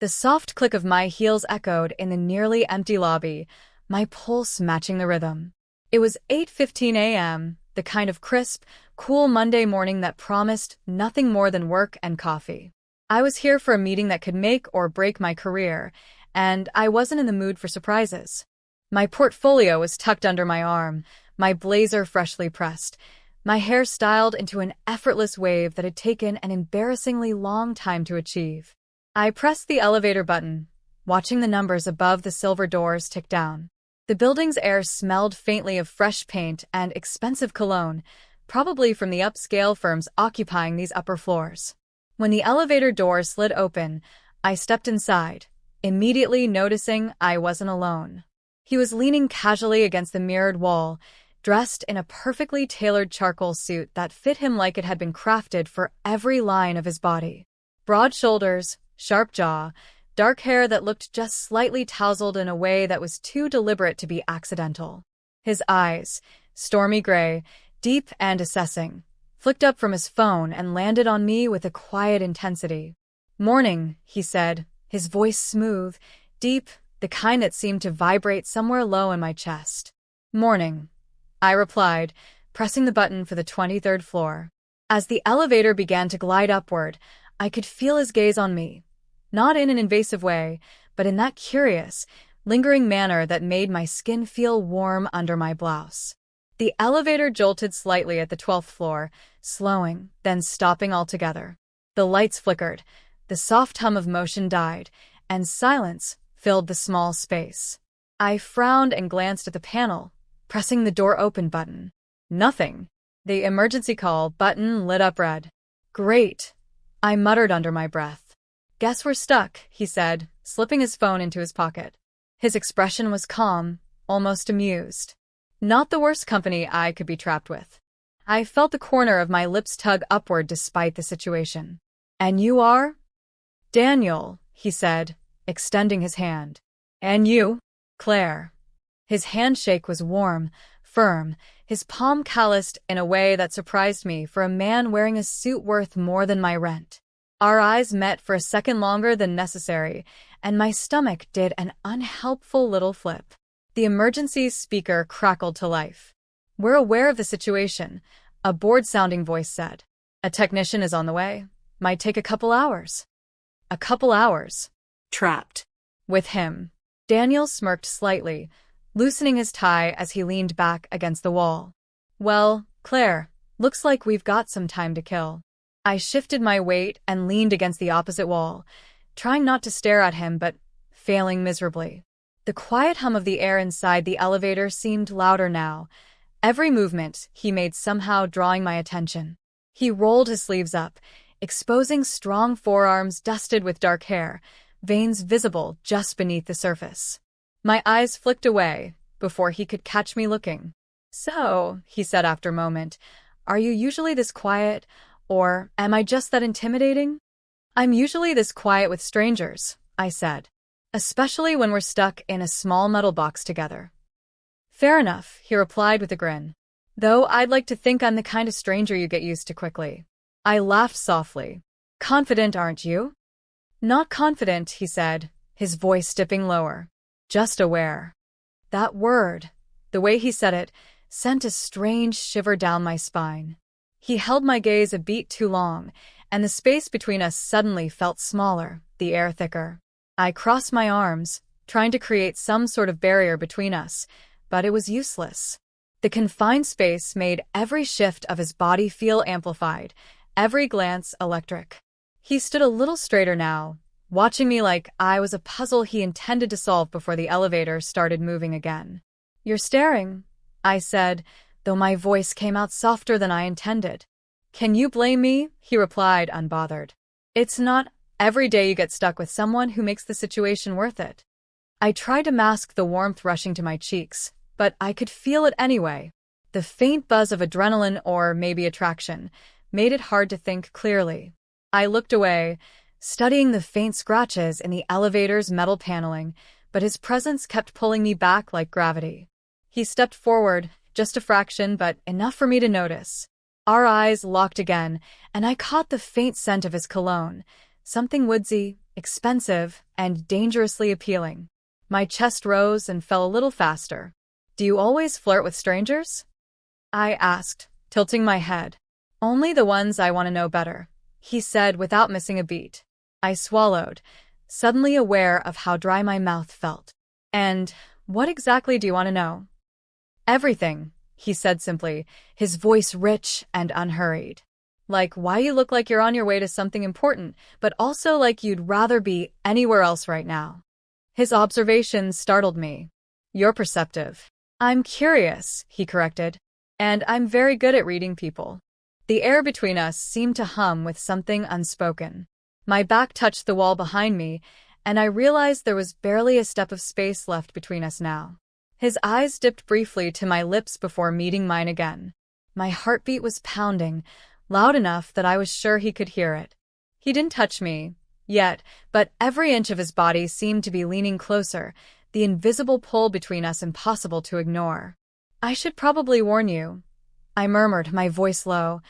The soft click of my heels echoed in the nearly empty lobby, my pulse matching the rhythm. It was 8:15 a.m., the kind of crisp, cool Monday morning that promised nothing more than work and coffee. I was here for a meeting that could make or break my career, and I wasn't in the mood for surprises. My portfolio was tucked under my arm, my blazer freshly pressed, my hair styled into an effortless wave that had taken an embarrassingly long time to achieve. I pressed the elevator button, watching the numbers above the silver doors tick down. The building's air smelled faintly of fresh paint and expensive cologne, probably from the upscale firms occupying these upper floors. When the elevator door slid open, I stepped inside, immediately noticing I wasn't alone. He was leaning casually against the mirrored wall, dressed in a perfectly tailored charcoal suit that fit him like it had been crafted for every line of his body. Broad shoulders, sharp jaw, dark hair that looked just slightly tousled in a way that was too deliberate to be accidental. His eyes, stormy gray, deep and assessing, flicked up from his phone and landed on me with a quiet intensity. "Morning," he said, his voice smooth, deep, the kind that seemed to vibrate somewhere low in my chest. "Morning," I replied, pressing the button for the 23rd floor. As the elevator began to glide upward, I could feel his gaze on me, not in an invasive way, but in that curious, lingering manner that made my skin feel warm under my blouse. The elevator jolted slightly at the 12th floor, slowing, then stopping altogether. The lights flickered, the soft hum of motion died, and silence filled the small space. I frowned and glanced at the panel, pressing the door open button. Nothing. The emergency call button lit up red. "Great," I muttered under my breath. "Guess we're stuck," he said, slipping his phone into his pocket. His expression was calm, almost amused. Not the worst company I could be trapped with. I felt the corner of my lips tug upward despite the situation. "And you are?" "Daniel," he said, extending his hand. "And you?" "Claire." His handshake was warm, firm, his palm calloused in a way that surprised me for a man wearing a suit worth more than my rent. Our eyes met for a second longer than necessary, and my stomach did an unhelpful little flip. The emergency speaker crackled to life. "We're aware of the situation," a bored-sounding voice said. "A technician is on the way. Might take a couple hours." A couple hours. Trapped. With him. Daniel smirked slightly, loosening his tie as he leaned back against the wall. "Well, Claire, looks like we've got some time to kill." I shifted my weight and leaned against the opposite wall, trying not to stare at him but failing miserably. The quiet hum of the air inside the elevator seemed louder now, every movement he made somehow drawing my attention. He rolled his sleeves up, exposing strong forearms dusted with dark hair, veins visible just beneath the surface. My eyes flicked away before he could catch me looking. "So," he said after a moment, "are you usually this quiet, or am I just that intimidating?" "I'm usually this quiet with strangers," I said. "Especially when we're stuck in a small metal box together." "Fair enough," he replied with a grin. "Though I'd like to think I'm the kind of stranger you get used to quickly." I laughed softly. "Confident, aren't you?" "Not confident," he said, his voice dipping lower. "Just aware." That word, the way he said it, sent a strange shiver down my spine. He held my gaze a beat too long, and the space between us suddenly felt smaller, the air thicker. I crossed my arms, trying to create some sort of barrier between us, but it was useless. The confined space made every shift of his body feel amplified, every glance electric. He stood a little straighter now, watching me like I was a puzzle he intended to solve before the elevator started moving again. "You're staring," I said, though my voice came out softer than I intended. "Can you blame me?" he replied, unbothered. "It's not every day you get stuck with someone who makes the situation worth it." I tried to mask the warmth rushing to my cheeks, but I could feel it anyway. The faint buzz of adrenaline, or maybe attraction, made it hard to think clearly. I looked away, studying the faint scratches in the elevator's metal paneling, but his presence kept pulling me back like gravity. He stepped forward, just a fraction, but enough for me to notice. Our eyes locked again, and I caught the faint scent of his cologne, something woodsy, expensive, and dangerously appealing. My chest rose and fell a little faster. "Do you always flirt with strangers?" I asked, tilting my head. "Only the ones I want to know better," he said without missing a beat. I swallowed, suddenly aware of how dry my mouth felt. "And what exactly do you want to know?" "Everything," he said simply, his voice rich and unhurried. "Like why you look like you're on your way to something important, but also like you'd rather be anywhere else right now." His observations startled me. "You're perceptive." "I'm curious," he corrected. "And I'm very good at reading people." The air between us seemed to hum with something unspoken. My back touched the wall behind me, and I realized there was barely a step of space left between us now. His eyes dipped briefly to my lips before meeting mine again. My heartbeat was pounding, loud enough that I was sure he could hear it. He didn't touch me yet, but every inch of his body seemed to be leaning closer, the invisible pull between us impossible to ignore. "I should probably warn you," I murmured, my voice low.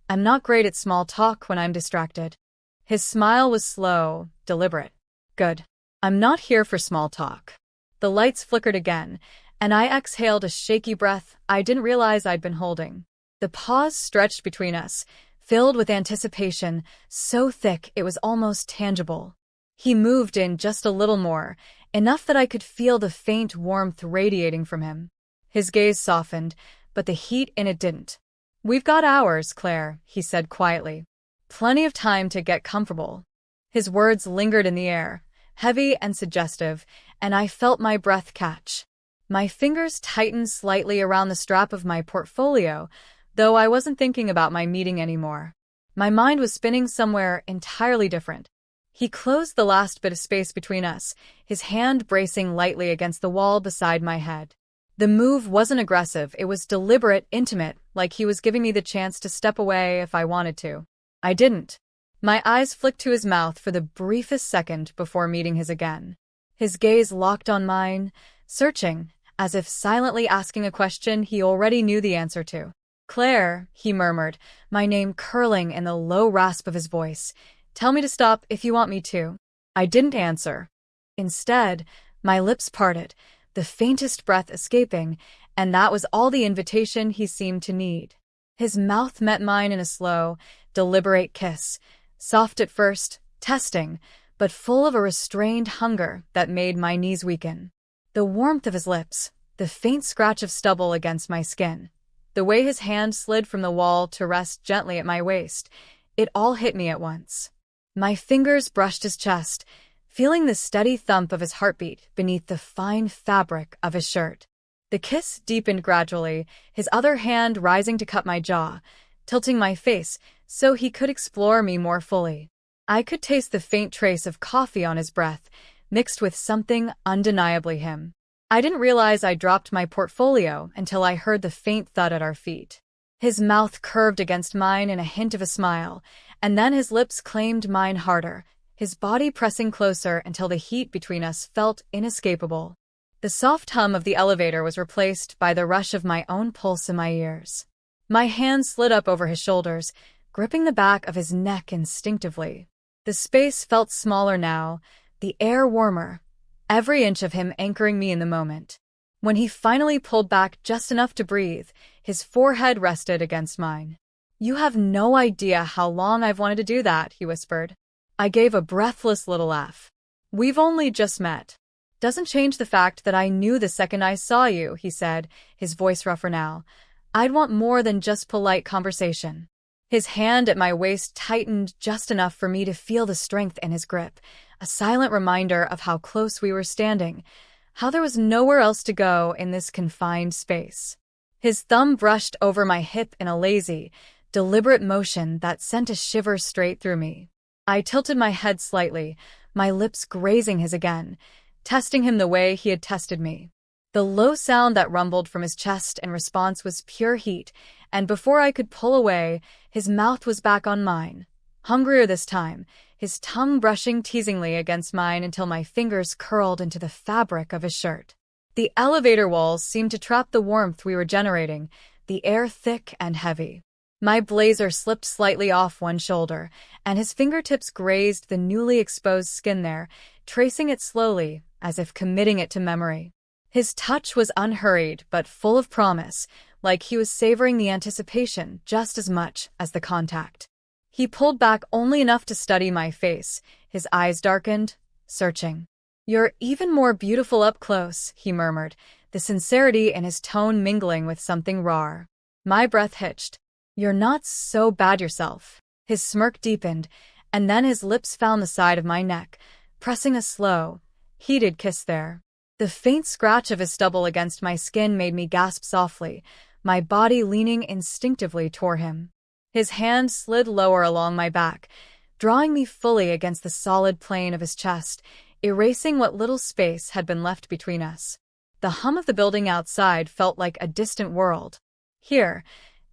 "I'm not great at small talk when I'm distracted." His smile was slow, deliberate. "Good. I'm not here for small talk." The lights flickered again, and I exhaled a shaky breath I didn't realize I'd been holding. The pause stretched between us, filled with anticipation, so thick it was almost tangible. He moved in just a little more, enough that I could feel the faint warmth radiating from him. His gaze softened, but the heat in it didn't. "We've got hours, Claire," he said quietly. "Plenty of time to get comfortable." His words lingered in the air, heavy and suggestive, and I felt my breath catch. My fingers tightened slightly around the strap of my portfolio, though I wasn't thinking about my meeting anymore. My mind was spinning somewhere entirely different. He closed the last bit of space between us, his hand bracing lightly against the wall beside my head. The move wasn't aggressive, it was deliberate, intimate, like he was giving me the chance to step away if I wanted to. I didn't. My eyes flicked to his mouth for the briefest second before meeting his again. His gaze locked on mine, searching, as if silently asking a question he already knew the answer to. "Claire," he murmured, my name curling in the low rasp of his voice. "Tell me to stop if you want me to." I didn't answer. Instead, my lips parted, the faintest breath escaping, and that was all the invitation he seemed to need. His mouth met mine in a slow, deliberate kiss, soft at first, testing, but full of a restrained hunger that made my knees weaken. The warmth of his lips, the faint scratch of stubble against my skin, the way his hand slid from the wall to rest gently at my waist, it all hit me at once. My fingers brushed his chest, feeling the steady thump of his heartbeat beneath the fine fabric of his shirt. The kiss deepened gradually, his other hand rising to cut my jaw, tilting my face so he could explore me more fully. I could taste the faint trace of coffee on his breath, mixed with something undeniably him. I didn't realize I dropped my portfolio until I heard the faint thud at our feet. His mouth curved against mine in a hint of a smile, and then his lips claimed mine harder, his body pressing closer until the heat between us felt inescapable. The soft hum of the elevator was replaced by the rush of my own pulse in my ears. My hand slid up over his shoulders, gripping the back of his neck instinctively. The space felt smaller now, the air warmer, every inch of him anchoring me in the moment. When he finally pulled back just enough to breathe, his forehead rested against mine. "You have no idea how long I've wanted to do that," he whispered. I gave a breathless little laugh. "We've only just met." "Doesn't change the fact that I knew the second I saw you," he said, his voice rougher now. "I'd want more than just polite conversation." His hand at my waist tightened just enough for me to feel the strength in his grip, a silent reminder of how close we were standing, how there was nowhere else to go in this confined space. His thumb brushed over my hip in a lazy, deliberate motion that sent a shiver straight through me. I tilted my head slightly, my lips grazing his again, testing him the way he had tested me. The low sound that rumbled from his chest in response was pure heat, and before I could pull away, his mouth was back on mine. Hungrier this time, his tongue brushing teasingly against mine until my fingers curled into the fabric of his shirt. The elevator walls seemed to trap the warmth we were generating, the air thick and heavy. My blazer slipped slightly off one shoulder, and his fingertips grazed the newly exposed skin there, tracing it slowly, as if committing it to memory. His touch was unhurried but full of promise, like he was savoring the anticipation just as much as the contact. He pulled back only enough to study my face, his eyes darkened, searching. "You're even more beautiful up close," he murmured, the sincerity in his tone mingling with something raw. My breath hitched. "You're not so bad yourself." His smirk deepened, and then his lips found the side of my neck, pressing a slow, heated kiss there. The faint scratch of his stubble against my skin made me gasp softly, my body leaning instinctively toward him. His hand slid lower along my back, drawing me fully against the solid plane of his chest, erasing what little space had been left between us. The hum of the building outside felt like a distant world. Here,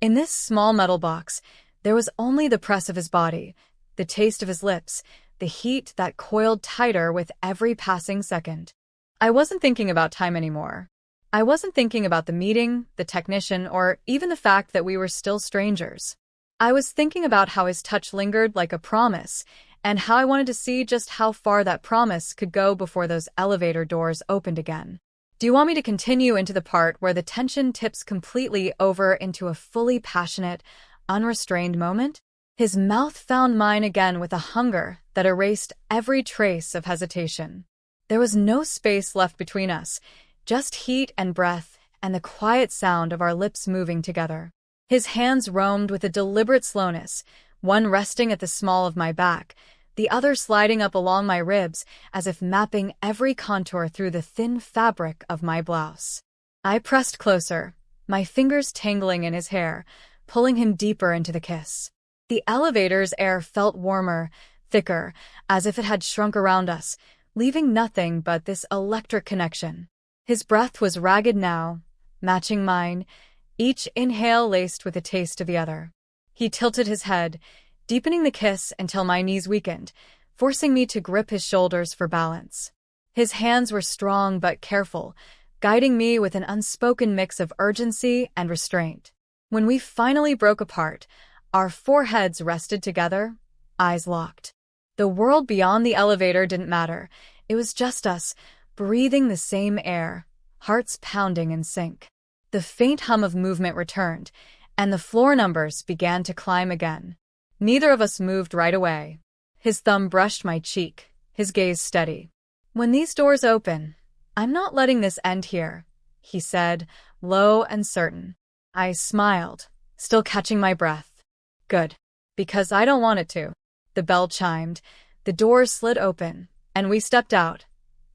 in this small metal box, there was only the press of his body, the taste of his lips, the heat that coiled tighter with every passing second. I wasn't thinking about time anymore. I wasn't thinking about the meeting, the technician, or even the fact that we were still strangers. I was thinking about how his touch lingered like a promise, and how I wanted to see just how far that promise could go before those elevator doors opened again. Do you want me to continue into the part where the tension tips completely over into a fully passionate, unrestrained moment? His mouth found mine again with a hunger that erased every trace of hesitation. There was no space left between us, just heat and breath and the quiet sound of our lips moving together. His hands roamed with a deliberate slowness, one resting at the small of my back, the other sliding up along my ribs as if mapping every contour through the thin fabric of my blouse. I pressed closer, my fingers tangling in his hair, pulling him deeper into the kiss. The elevator's air felt warmer, thicker, as if it had shrunk around us, leaving nothing but this electric connection. His breath was ragged now, matching mine, each inhale laced with a taste of the other. He tilted his head, deepening the kiss until my knees weakened, forcing me to grip his shoulders for balance. His hands were strong but careful, guiding me with an unspoken mix of urgency and restraint. When we finally broke apart, our foreheads rested together, eyes locked. The world beyond the elevator didn't matter. It was just us, breathing the same air, hearts pounding in sync. The faint hum of movement returned, and the floor numbers began to climb again. Neither of us moved right away. His thumb brushed my cheek, his gaze steady. "When these doors open, I'm not letting this end here," he said, low and certain. I smiled, still catching my breath. "Good. Because I don't want it to." The bell chimed, the doors slid open, and we stepped out,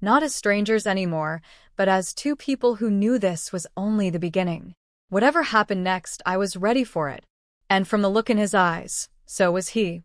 not as strangers anymore, but as two people who knew this was only the beginning. Whatever happened next, I was ready for it. And from the look in his eyes, so was he.